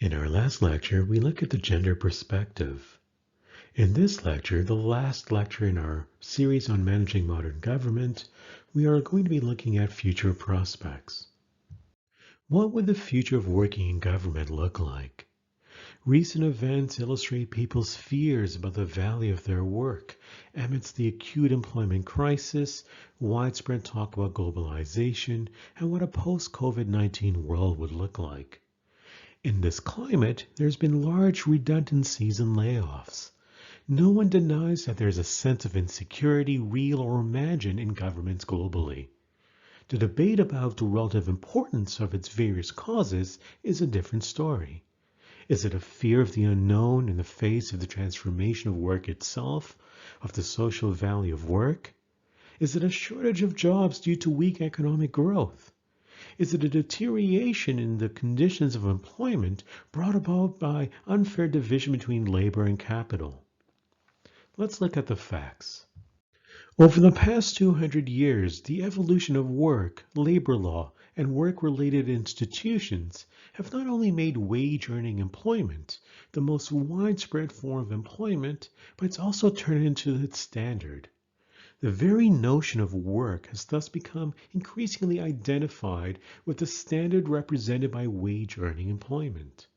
In our last lecture, we looked at the gender perspective. In this lecture, the last lecture in our series on managing modern government, we are going to be looking at future prospects. What would the future of working in government look like? Recent events illustrate people's fears about the value of their work amidst the acute employment crisis, widespread talk about globalization, and what a post-COVID-19 world would look like. In this climate, there's been large redundancies and layoffs. No one denies that there's a sense of insecurity, real or imagined, in governments globally. The debate about the relative importance of its various causes is a different story. Is it a fear of the unknown in the face of the transformation of work itself, of the social value of work? Is it a shortage of jobs due to weak economic growth? Is it a deterioration in the conditions of employment brought about by unfair division between labor and capital? Let's look at the facts. Over the past 200 years, the evolution of work, labor law, and work-related institutions have not only made wage-earning employment the most widespread form of employment, but it's also turned into its standard. The very notion of work has thus become increasingly identified with the standard represented by wage-earning employment.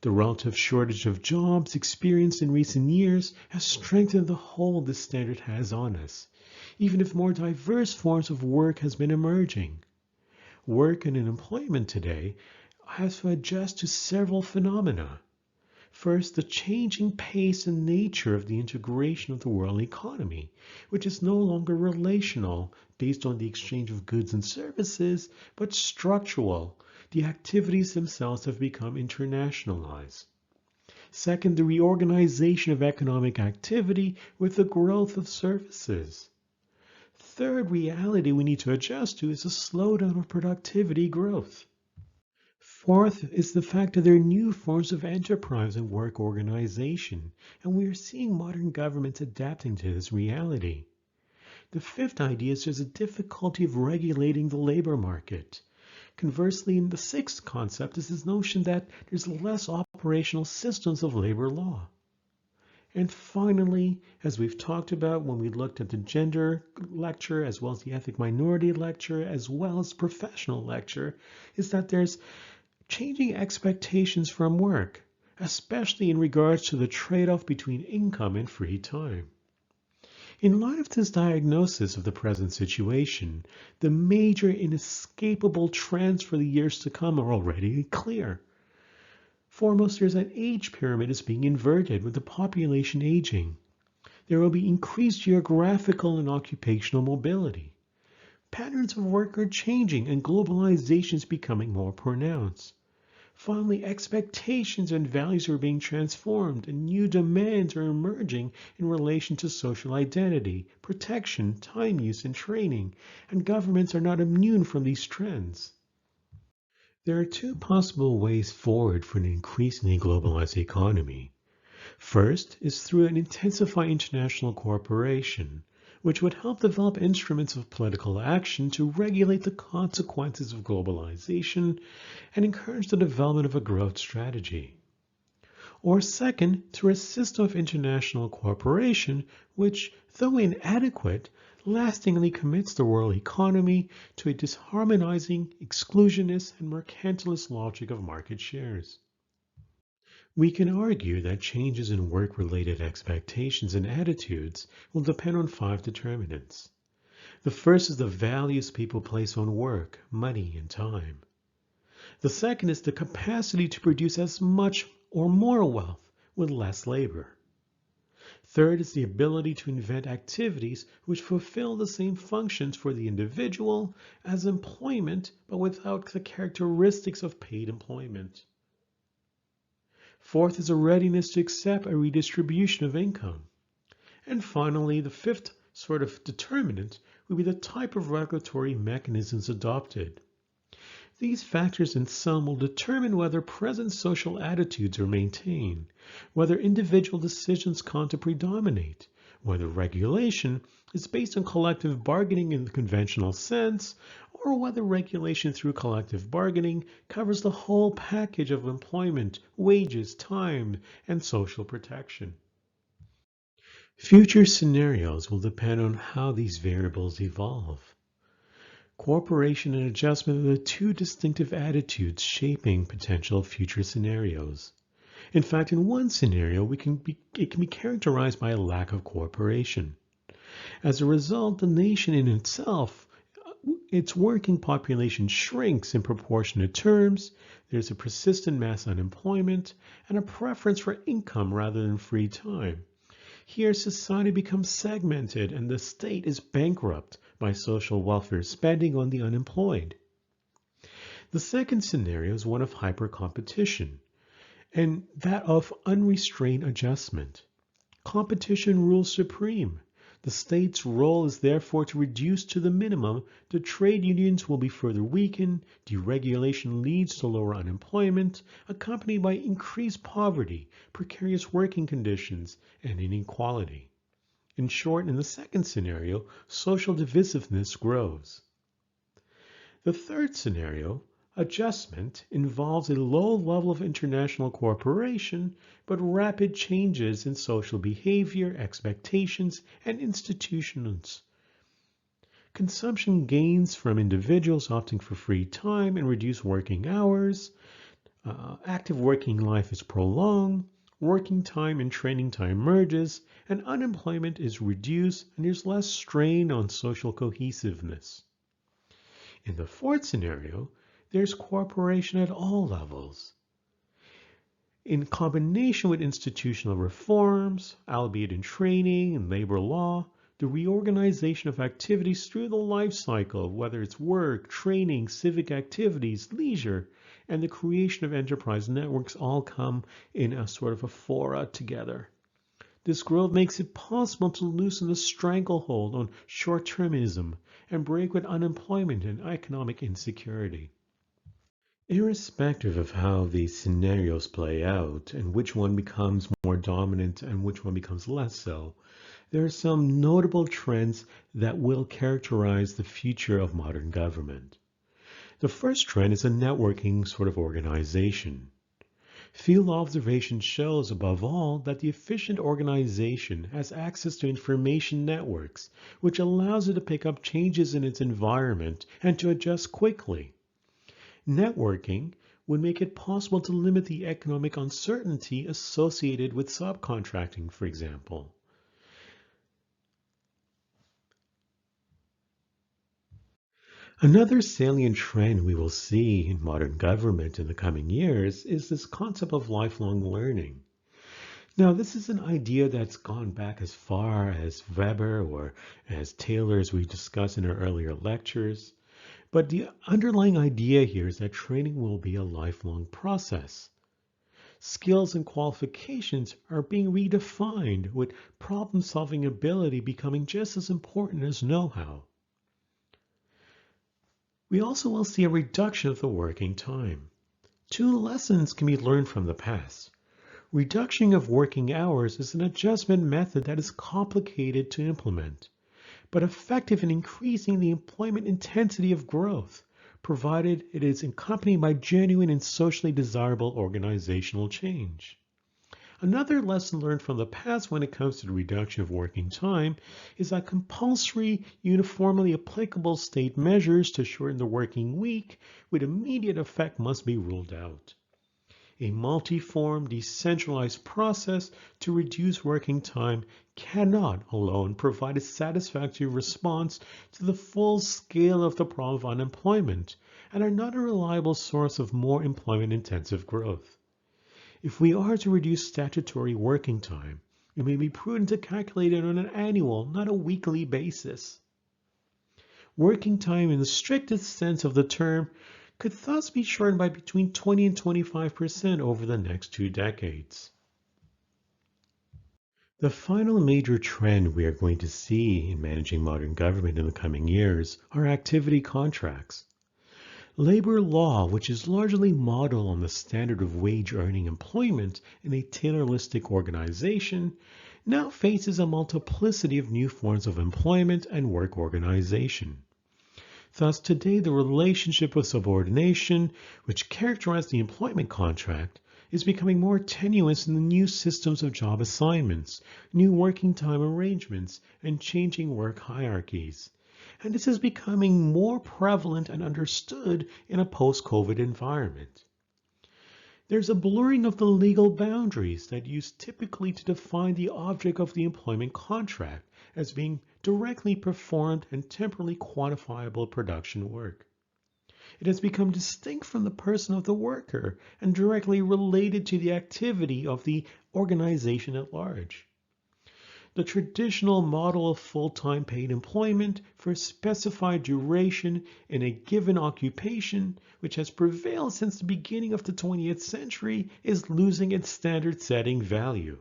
The relative shortage of jobs experienced in recent years has strengthened the hold this standard has on us, even if more diverse forms of work has been emerging. Work and employment today has to adjust to several phenomena. First, the changing pace and nature of the integration of the world economy, which is no longer relational, based on the exchange of goods and services, but structural. The activities themselves have become internationalized. Second, the reorganization of economic activity with the growth of services. Third reality we need to adjust to is a slowdown of productivity growth. Fourth is the fact that there are new forms of enterprise and work organization, and we are seeing modern governments adapting to this reality. The fifth idea is there's a difficulty of regulating the labor market. Conversely, in the sixth concept is this notion that there's less operational systems of labor law. And finally, as we've talked about when we looked at the gender lecture, as well as the ethnic minority lecture, as well as professional lecture, is that there's changing expectations from work, especially in regards to the trade-off between income and free time. In light of this diagnosis of the present situation, the major inescapable trends for the years to come are already clear. Foremost, there's an age pyramid is being inverted with the population aging. There will be increased geographical and occupational mobility. Patterns of work are changing and globalization is becoming more pronounced. Finally, expectations and values are being transformed and new demands are emerging in relation to social identity, protection, time use, and training, and governments are not immune from these trends. There are two possible ways forward for an increasingly globalized economy. First is through an intensified international cooperation, which would help develop instruments of political action to regulate the consequences of globalization and encourage the development of a growth strategy. Or second, through a system of international cooperation which, though inadequate, lastingly commits the world economy to a disharmonizing, exclusionist, and mercantilist logic of market shares. We can argue that changes in work-related expectations and attitudes will depend on 5 determinants. The first is the values people place on work, money, and time. The second is the capacity to produce as much or more wealth with less labor. Third is the ability to invent activities which fulfill the same functions for the individual as employment, but without the characteristics of paid employment. Fourth is a readiness to accept a redistribution of income. And finally, the fifth sort of determinant would be the type of regulatory mechanisms adopted. These factors in sum will determine whether present social attitudes are maintained, whether individual decisions come to predominate, whether regulation is based on collective bargaining in the conventional sense, or whether regulation through collective bargaining covers the whole package of employment, wages, time, and social protection. Future scenarios will depend on how these variables evolve. Cooperation and adjustment are the two distinctive attitudes shaping potential future scenarios. In fact, in one scenario, it can be characterized by a lack of cooperation. As a result, the nation in itself, its working population shrinks in proportionate terms, there's a persistent mass unemployment, and a preference for income rather than free time. Here, society becomes segmented and the state is bankrupt by social welfare spending on the unemployed. The second scenario is one of hyper-competition, and that of unrestrained adjustment. Competition rules supreme. The state's role is therefore to reduce to the minimum. The trade unions will be further weakened. Deregulation leads to lower unemployment, accompanied by increased poverty, precarious working conditions, and inequality. In short, in the second scenario, social divisiveness grows. The third scenario, adjustment, involves a low level of international cooperation, but rapid changes in social behavior, expectations, and institutions. Consumption gains from individuals opting for free time and reduced working hours. Active working life is prolonged. Working time and training time merges, and unemployment is reduced, and there's less strain on social cohesiveness. In the fourth scenario, there's cooperation at all levels. In combination with institutional reforms, albeit in training and labor law, the reorganization of activities through the life cycle, whether it's work, training, civic activities, leisure, and the creation of enterprise networks all come in a sort of a fora together. This growth makes it possible to loosen the stranglehold on short-termism and break with unemployment and economic insecurity. Irrespective of how these scenarios play out and which one becomes more dominant and which one becomes less so, there are some notable trends that will characterize the future of modern government. The first trend is a networking sort of organization. Field observation shows, above all, that the efficient organization has access to information networks, which allows it to pick up changes in its environment and to adjust quickly. Networking would make it possible to limit the economic uncertainty associated with subcontracting, for example. Another salient trend we will see in modern government in the coming years is this concept of lifelong learning. Now, this is an idea that's gone back as far as Weber or as Taylor, as we discussed in our earlier lectures. But the underlying idea here is that training will be a lifelong process. Skills and qualifications are being redefined, with problem-solving ability becoming just as important as know-how. We also will see a reduction of the working time. Two lessons can be learned from the past. Reduction of working hours is an adjustment method that is complicated to implement, but effective in increasing the employment intensity of growth, provided it is accompanied by genuine and socially desirable organizational change. Another lesson learned from the past when it comes to the reduction of working time is that compulsory, uniformly applicable state measures to shorten the working week with immediate effect must be ruled out. A multi-form, decentralized process to reduce working time cannot alone provide a satisfactory response to the full scale of the problem of unemployment and are not a reliable source of more employment-intensive growth. If we are to reduce statutory working time, it may be prudent to calculate it on an annual, not a weekly basis. Working time in the strictest sense of the term could thus be shortened by between 20 and 25% over the next 2 decades. The final major trend we are going to see in managing modern government in the coming years are activity contracts. Labor law, which is largely modeled on the standard of wage-earning employment in a Tayloristic organization, now faces a multiplicity of new forms of employment and work organization. Thus, today the relationship of subordination, which characterized the employment contract, is becoming more tenuous in the new systems of job assignments, new working time arrangements, and changing work hierarchies. And this is becoming more prevalent and understood in a post-COVID environment. There's a blurring of the legal boundaries that used typically to define the object of the employment contract as being directly performed and temporally quantifiable production work. It has become distinct from the person of the worker and directly related to the activity of the organization at large. The traditional model of full-time paid employment for a specified duration in a given occupation, which has prevailed since the beginning of the 20th century, is losing its standard-setting value.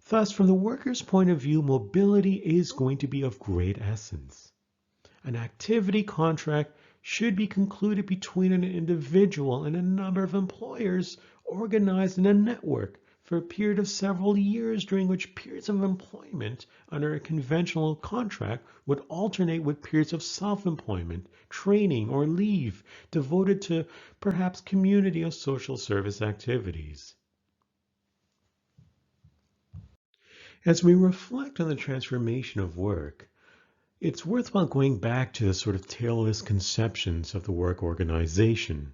Thus, from the worker's point of view, mobility is going to be of great essence. An activity contract should be concluded between an individual and a number of employers organized in a network for a period of several years, during which periods of employment under a conventional contract would alternate with periods of self-employment, training, or leave devoted to perhaps community or social service activities. As we reflect on the transformation of work, it's worthwhile going back to the sort of tailless conceptions of the work organization.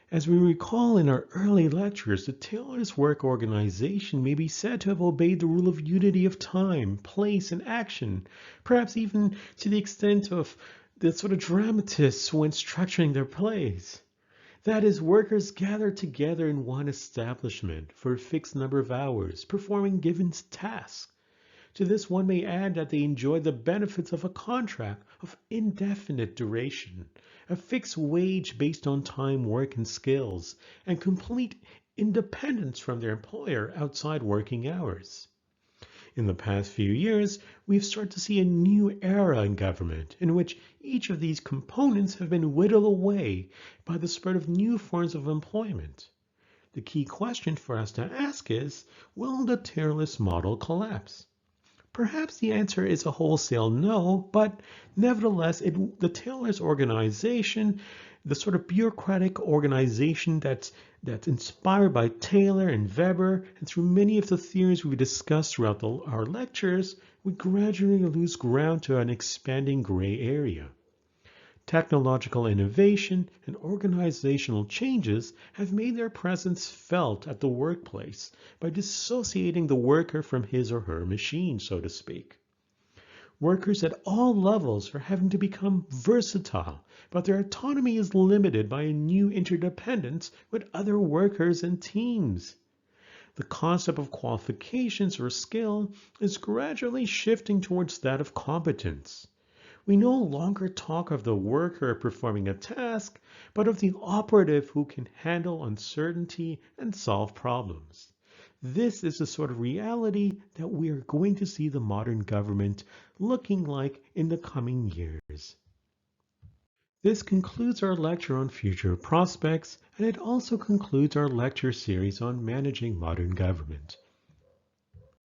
As we recall in our early lectures, the tailless work organization may be said to have obeyed the rule of unity of time, place, and action, perhaps even to the extent of the sort of dramatists when structuring their plays. That is, workers gathered together in one establishment for a fixed number of hours, performing given tasks. To this one may add that they enjoy the benefits of a contract of indefinite duration, a fixed wage based on time, work, and skills, and complete independence from their employer outside working hours. In the past few years, we've started to see a new era in government in which each of these components have been whittled away by the spread of new forms of employment. The key question for us to ask is, will the tailless model collapse? Perhaps the answer is a wholesale no, but nevertheless, the tailless organization, the sort of bureaucratic organization that's inspired by Taylor and Weber, and through many of the theories we discussed throughout our lectures, would gradually lose ground to an expanding gray area. Technological innovation and organizational changes have made their presence felt at the workplace by dissociating the worker from his or her machine, so to speak. Workers at all levels are having to become versatile, but their autonomy is limited by a new interdependence with other workers and teams. The concept of qualifications or skill is gradually shifting towards that of competence. We no longer talk of the worker performing a task, but of the operative who can handle uncertainty and solve problems. This is the sort of reality that we are going to see the modern government looking like in the coming years. This concludes our lecture on future prospects, and it also concludes our lecture series on managing modern government.